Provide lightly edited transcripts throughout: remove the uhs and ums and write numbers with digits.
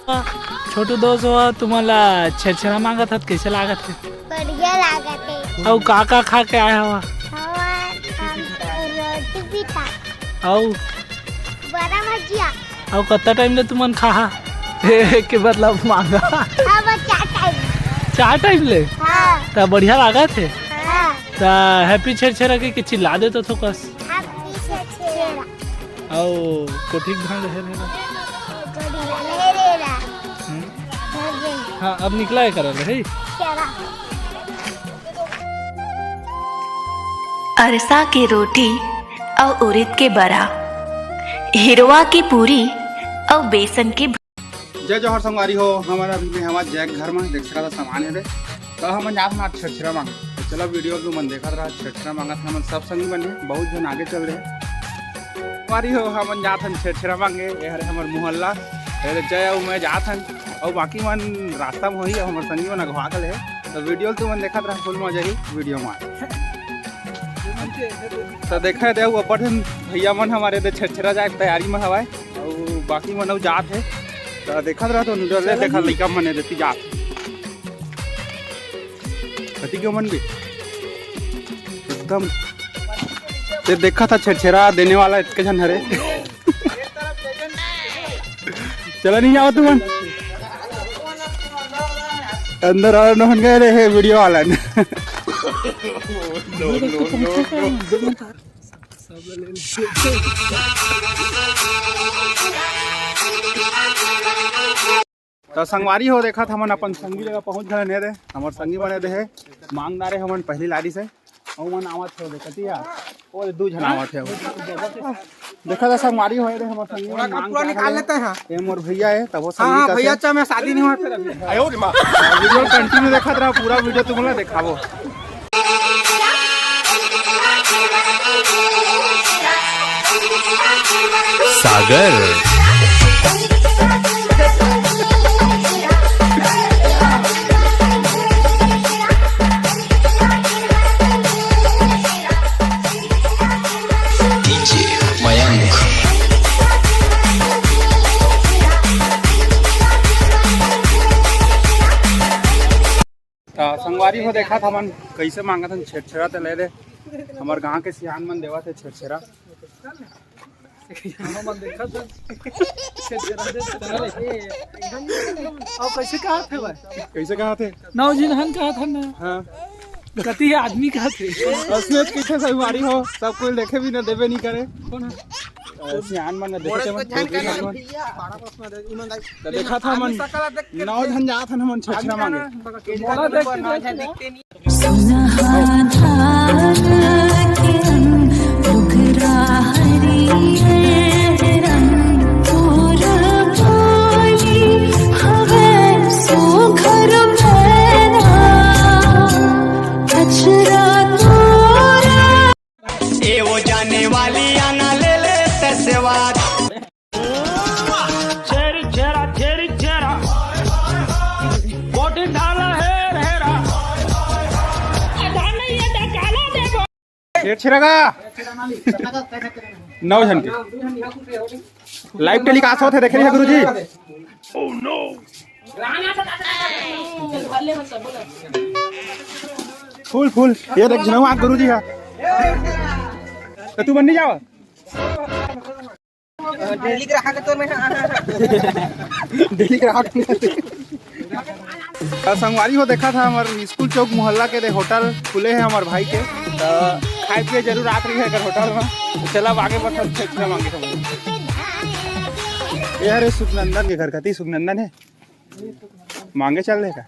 छोटू दोस्त हो तुम्हाला छेछरा मांगत हत कैसे लागत है? बढ़िया लागत है। औ काका खा के आया हुआ रोटी भी था औ बड़ा भजिया औ कत्ता टाइम ले तुमन खा के मतलब मांगा हाँ बच्चा टाइम 4 टाइम ले हाँ ता बढ़िया लागत है हाँ ता हैप्पी छेछरा के चिल्ला दे तो कस आप पीछे छेड़ा औ कोठिक भांग है रे बढ़िया ले ले रहा हाँ अब निकला है कर रहे छेड़ा अरसा के रोटी और उड़द के बरा, हिरवा की पूरी और बेसन के जय जोहर संगवारी हो हमारा अभी में हमारे जैक घर में देख सका सामान है रे तो हम जात ना छेछरा मांग तो चलो वीडियो तो मन देखा रहा छेछरा मांगा था हम सब संगी बने बहुत जन आगे चल रहे वारी हो हम जात हन छेछरा मांगे ये हरे हमर मोहल्ला जय और मैं जात हन और बाकी मन रास्ता में होई हमर संगी मन अगवा गल है तो वीडियो तो मन देखा रहा फुल मजा ही वीडियो में तो देखा दे अपन भैया मन हमारे दे छेछरा जाए तैयारी में हवाए और बाकी मन जात है तो देखा रहा तो डरले देखा लइका मने देती जात कति क्यों मन भी एकदम ते देखा था छेछरा देने वाला इतने जन हरे चला नहीं जाओ तुम अंदर और नहन गए रहे वीडियो वाला ने तो संगवारी हो देखा था मन अपन संगी जगह पहुंच गए ने रे हमार संगी बने दे है मांगना रे हमन पहली लारी से और मन आवत हो देखती यार और 2 जन आवत है देखा था संगवारी हो रे हमार संगी पूरा निकाल लेते हैं ये मोर भैया है तब वो संगी का भैया चा मैं शादी नहीं हुआ फिर अभी आयो रे मां वीडियो कंटिन्यू देखा रहा पूरा वीडियो तुमला दिखावो सागर संगवारी हो देखा था मन कैसे मांगा था छेछरा तो ले दे हमार गांव के सियान मन देवा थे छेछरा कैसे कहा थे भाई कैसे कहा थे 9 जिनहन कहा था ना हाँ कति है आदमी कहा थे असलियत कैसे संगवारी हो सब कोई देखे भी ना देवे नहीं करे कौन सियान मन देखे तो देखा था मन 9 जन जात हन हमन छेछरा मांगे जाने वाली आना ले ले तस्वार चेरा बोटी डाला हेरा छेछरा का 9 जन के लाइव टेलीकास्ट होते देख रहे हैं गुरुजी ओह नो फुल ये देख जनवा गुरुजी है तो तू बन नहीं जावा डेली ग्राहक तो मैं डेली ग्राहक संगवारी हो देखा था हमारे स्कूल चौक मोहल्ला के होटल खुले हैं हमारे भाई के तो खाए पिए जरूर आत रही है अगर होटल में तो चला आगे बढ़ छेछरा मांगे ये अरे सुखनंदन के घर कती सुखनंदन है मांगे चल रहे का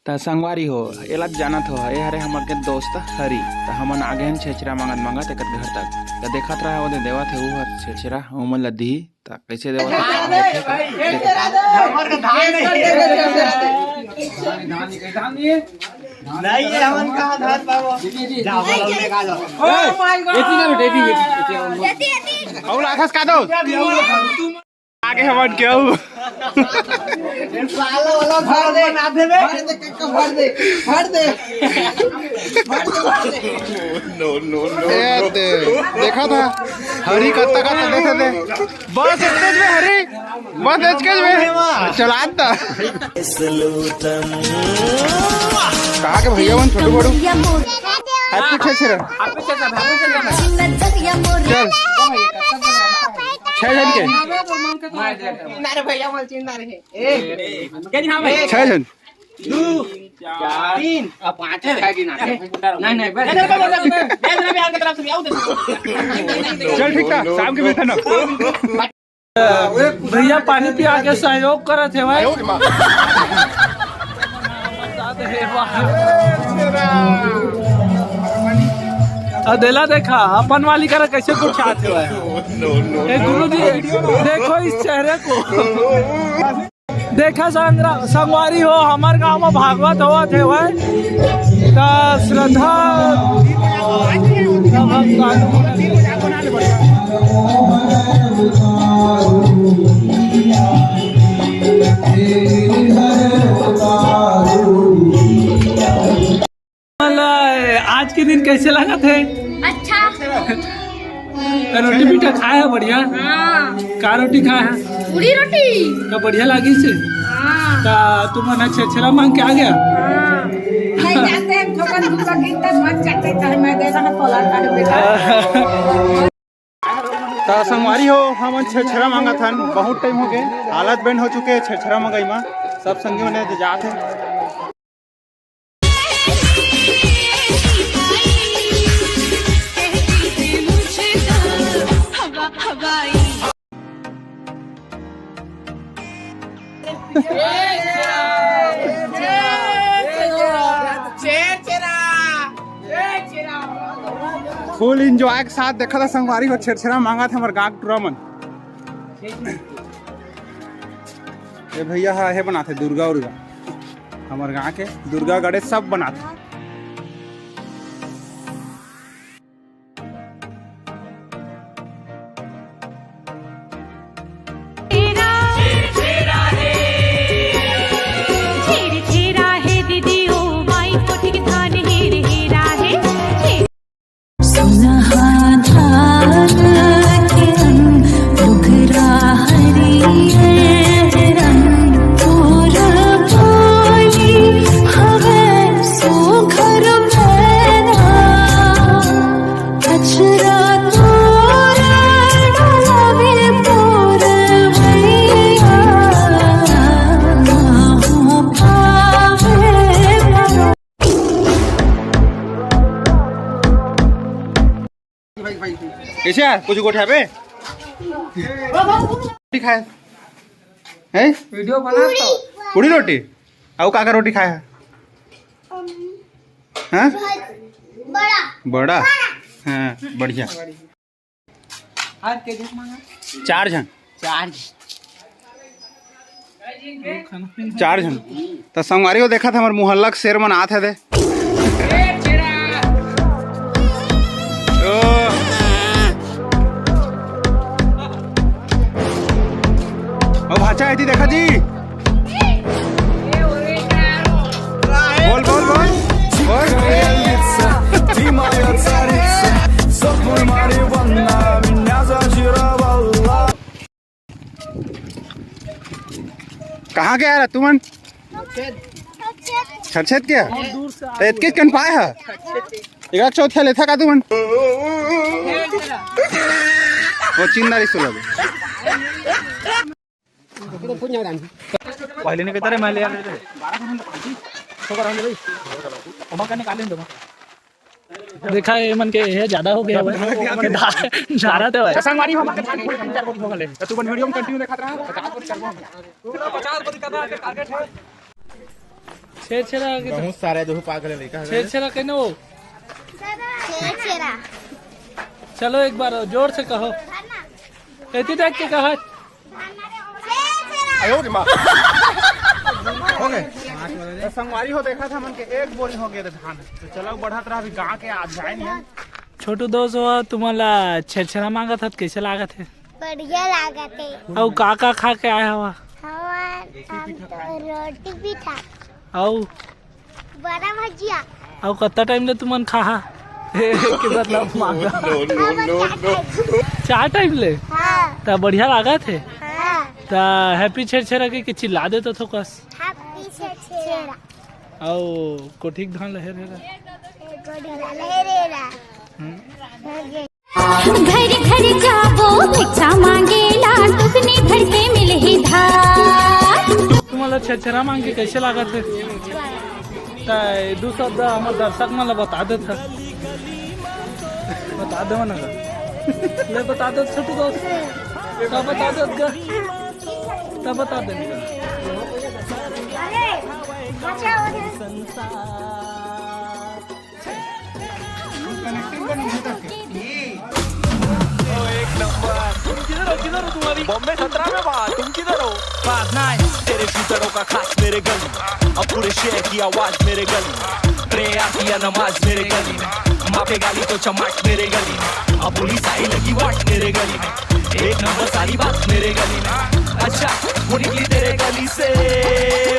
त संगवारी हो एला जानत हो ए हरे हमर के दोस्त हरी त हमन आगे हन छेछरा मांगत एकर घर तक त देखत रहा ओदे देवत है उ छेछरा उमन ल दी त कैसे देवत नहीं ये हमन कहां धान बाबू जा बोलो लेगा लो औला आकाश का दो आगे हमन क्यों सालो वाला भर दे ना देबे भर दे नो देखा था हरी कत्ता देखे थे बस स्टेज में हरी बस स्टेज में चला था कहा के भैया मन छोटू बड़ू हैप्पी छेछरा चल 6 जन के नारे भैया बोल चिंता रहे 6 जन 2 4 3 अब 5 है कि नहीं चल ठीक था शाम के मिलते ना भैया पानी पिया के सहयोग करत है भाई अदेला देखा अपन वाली करा कैसे कुछ आते हुआ है गुरु जी देखो इस चेहरे को देखा संगवारी हो हमारे गांव में भागवत हुआ थे भाई श्रद्धा आज के दिन कैसे लगा थे? अच्छा रोटी पीठा खाया है बढ़िया। का रोटी खाया है? पूरी रोटी का बढ़िया लगी से का तुम ना छेछरा मांग के आ गया। नहीं जाते हैं ठोकर दूसरा गीत तक मत जाते कहे मैं दे रहा तोला का बेटा तो संगवारी हो हम छेछरा मांगा था बहुत टाइम हो गए हालत बैंड हो चुके छेछरा मंगाई में सब संगी मने जाते हैं फुल इंजॉय के साथ देखा था संगवारी को छेछरा मांगा था हमारे गाँव टूरामन ये भैया है बनाते दुर्गा उर्गा हमारे गाँव के दुर्गा गणेश सब बनाते कैसे यार कुछ गोठा पे रोटी खाए हैं वीडियो बनाता पूरी रोटी और काका रोटी खाया हैं बड़ा बड़ा हाँ बढ़िया 4 जन 4 जन तो संगवारी को देखा था हमारे मोहल्ला के शेर मन आते थे भाचा है देखा जी बोल बोल बोल कहाँ गया रहा तुमन छत क्या तो इतके कन पाए है एक चौथा लेथा का तुमन वो चिंदारी सुलभ पहले नहीं कहता रे मैं ले आ रहे 12 घंटे तो कर रहा भाई ओमा करने काले दो देखा ये मन के ये ज्यादा हो गया झारा तो है संगवारी हो माके 3-4 बोरी हो गले तू बन वीडियो में कंटिन्यू देखत रहा 50 बोरी करबो 50 बोरी करना के टारगेट है छेड़ा बहुत सारे दो पागल लड़का है छेड़ा कहने वो छेरा चलो एक बार जोर से कहो कहती देख के कहा आयो रे मां हो गए तो संगवारी हो देखा था मन के 1 बोरी हो गए धान तो चलो बढ़त रहा अभी गांव के आज जाए नहीं छोटू दोस्त हो तुम्हाला छेड़ा मांगा था कैसे लागा थे बढ़िया लागत है और काका खा के आया हुआ रोटी भी था और बड़ा भजिया और कितना टाइम ले तुमन खा किधर ला मांगा चार टाइम ले हाँ ता बढ़िया लागा थे हाँ ता हैप्पी छेड़ा के चिल्ला दे तो कस पीछे छेरा और कोठिक धान लहे रहे घर घर जाबो भिक्षा मांगेला टुकनी भर के मिलही धार तुम्हाला छेड़ा मांग के कैसे लागा थे ता दू शब्द हमारे दर्शक मला बता दे था बता दे ना ले बता दे छोटू दोस्त तब बता दे तब बता दे किधर हो तुम्हारी बॉम्बे 17 में बात तुम किधर हो बात ना है तेरे शूटरों का खास मेरे गली अब पूरे शहर की आवाज मेरे गली प्रेयर किया नमाज मेरे गली में मापे गाली तो चमाट मेरे गली में अब पुलिस आई लगी वाट मेरे गली में 1 नंबर सारी बात मेरे गली में अच्छा वो निकली तेरे गली से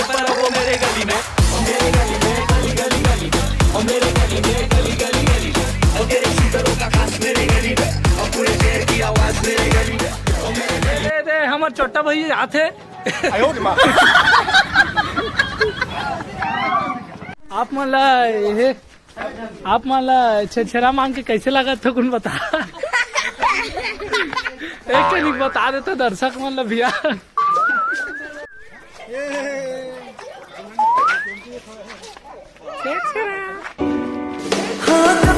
पर वो मेरे गली में मेरे गली में गली गली गली और मेरे गली में गली गली गली और तेरे शूटरों का खास मेरे गली में अब पूरे शहर की आवाज मेरे गली में दे हमारे छोटा भाई आते आयो रे मां आप मला छेड़ा मांग के कैसे लगा था कौन बता एक नहीं बता देते दर्शक मतलब भैया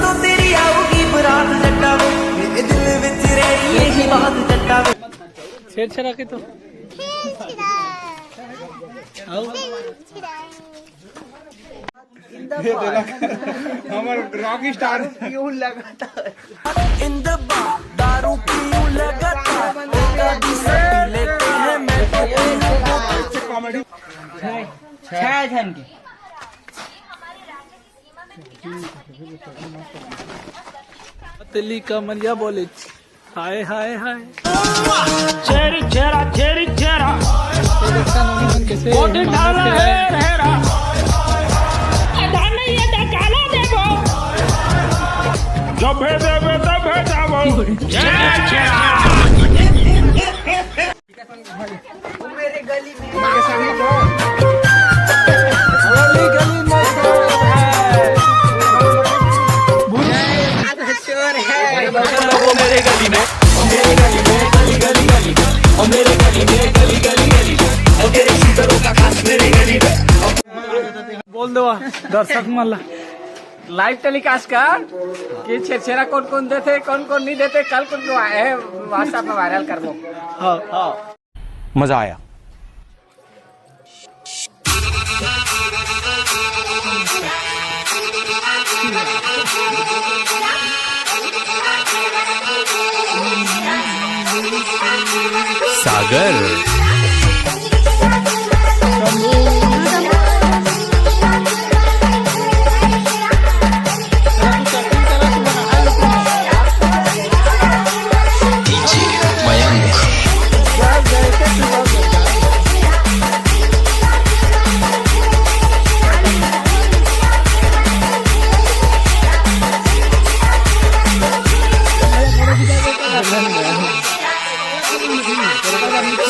तो तेरी आओगी बरात जटावे मेरे दिल विच रही यही बात जटावे छेड़ा के तो हमर rock star in the bar दारू पीऊं लगातार कभी से लेते हैं मैं कॉमेडी पतली कमरिया बोले हाय हाय हाय चेरा कैसे जबे देवे तबे जावो वो मेरे गली में मेरे गली में गली गली गली और मेरे गली में गली गली गली और तेरे शूटरों का खास मेरे गली में बोल दो दर्शक मला लाइव टेलीकास्ट कर कि छेड़ा कौन कौन देते कौन कौन नहीं देते कल कुछ व्हाट्सएप में वायरल कर दो हाँ मजा आया सागर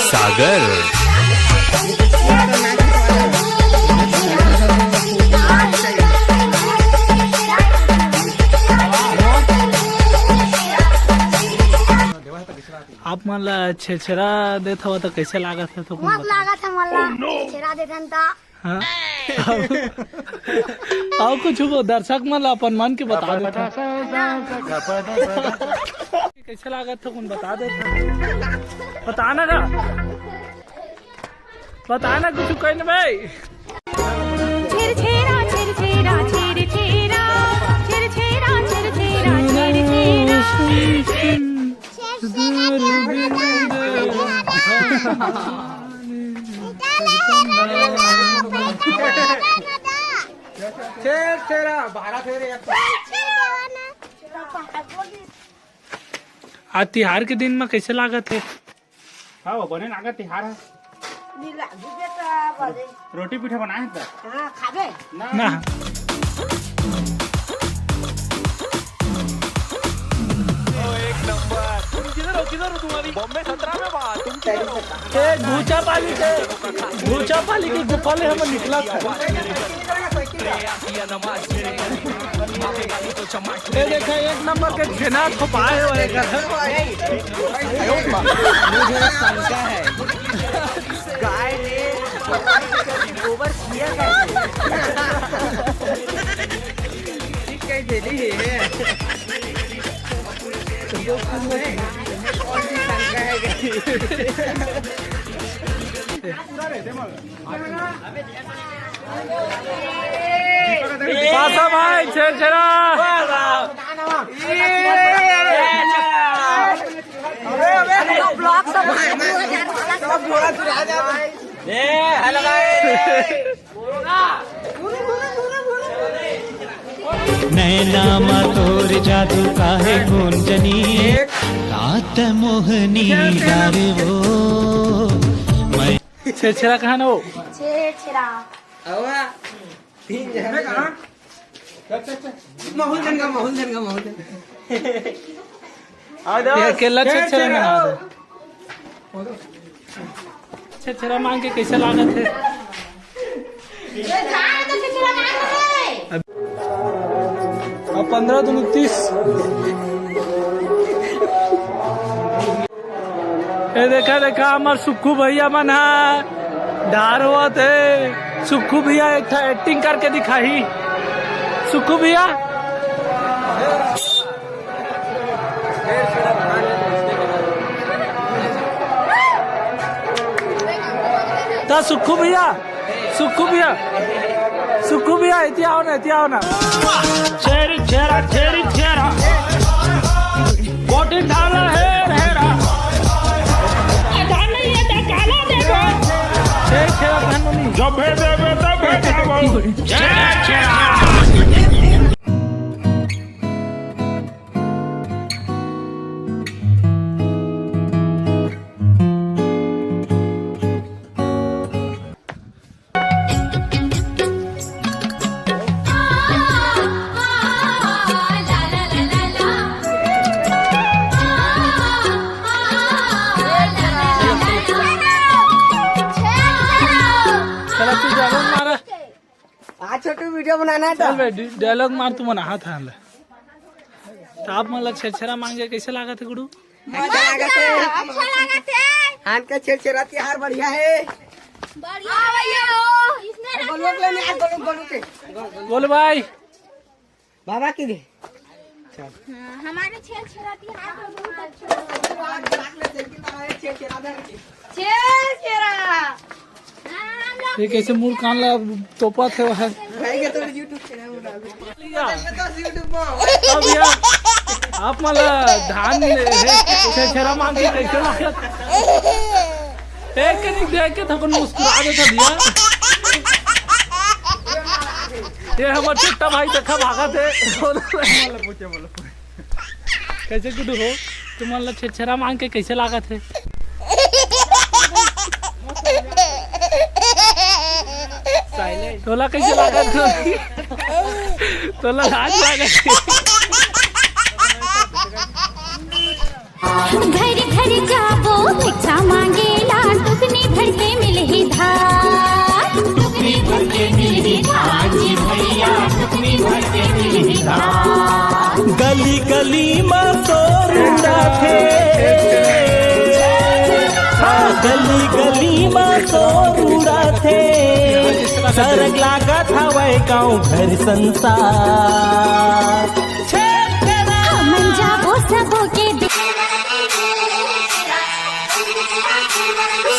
सागर आप मला छेड़ा देता हुआ तो कैसे लागा था तो मत लागा था मला छेड़ा देथन ता हाँ आओ कुछ वो दर्शक मन अपन मन के बता देता कैसे लागत था कौन बता देता बताना ना कुछ कहीं भाई छेर छेरा छेर छेरा छेर छेरा छेर छेरा छेर छेरा छेर आज तिहार के दिन में कैसे लागत है? हाँ वो बने नागा तिहार है रोटी पीठा बनाए हैं ना किधर हो तुम्हारी बॉम्बे 17 में बात तुम भूचा पाली की गुफा में हम निकला था ये देखा एक नंबर के छेना छुपाए हुए मुझे शंका है गाय ने गोबर किया कैसे ली है पासा भाई छेरा ब्लॉक सब नैना तोर जादू काहे गुंजनी रात मोहनी डारे वो छेरा कहाँ ना वो छेरा ये अकेला छेरा में ना छेरा मांग के कैसे लागत है? अब 15 दूनी 30 ये देखा हमार सुक्खू भैया मन है डार हुआ थे सुक्खू भैया एक एक्टिंग करके दिखाई सुक्खू भैया ता सुक्खू भैया इति आओ ना छेरा बोटी डाला है हेरा नहीं है काला देखो छेरा बहन मम्मी जब देवे तब जाओ छेरा छोटू वीडियो बनाना है चल बे डायलॉग मार तू मना हाथ हाल तो आप मतलब छेरा मांगे कैसे लागत है गुरु अच्छा लागत है हाथ का छेरा तिहार बढ़िया है बढ़िया भैया बोल भाई बाबा की दे हमारे छेरा तिहार बहुत छेरा ये कैसे मुंह कान ला तोपा थे वह अब यार आप मला धान छेरा मांग के कैसे लागत एक नहीं देख के थकन मुस्कुरा देता दिया ये हमारे छोटा भाई देखा भागा थे कैसे गुड हो तुम मतलब छेरा मांग के कैसे लागत है तोला कैसे लागत तोला हाथ लागत घर घर जाबो भिक्षा मांगेला टुकनी भर के मिलही धार टुकनी भर के मिलही धार जी भैया टुकनी भर के मिलही धार गली गली में तोरुड़ा थे गली गली में तोरुड़ा थे सरग लागत हवै गाँव घर संसार। हमन जाबो सबो के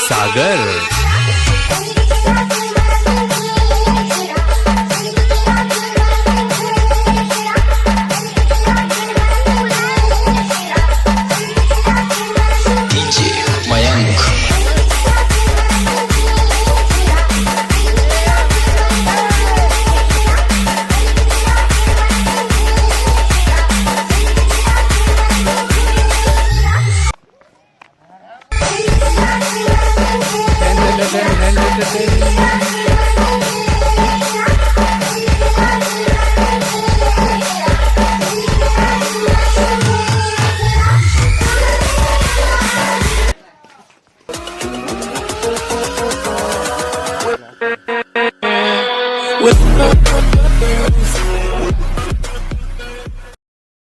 सागर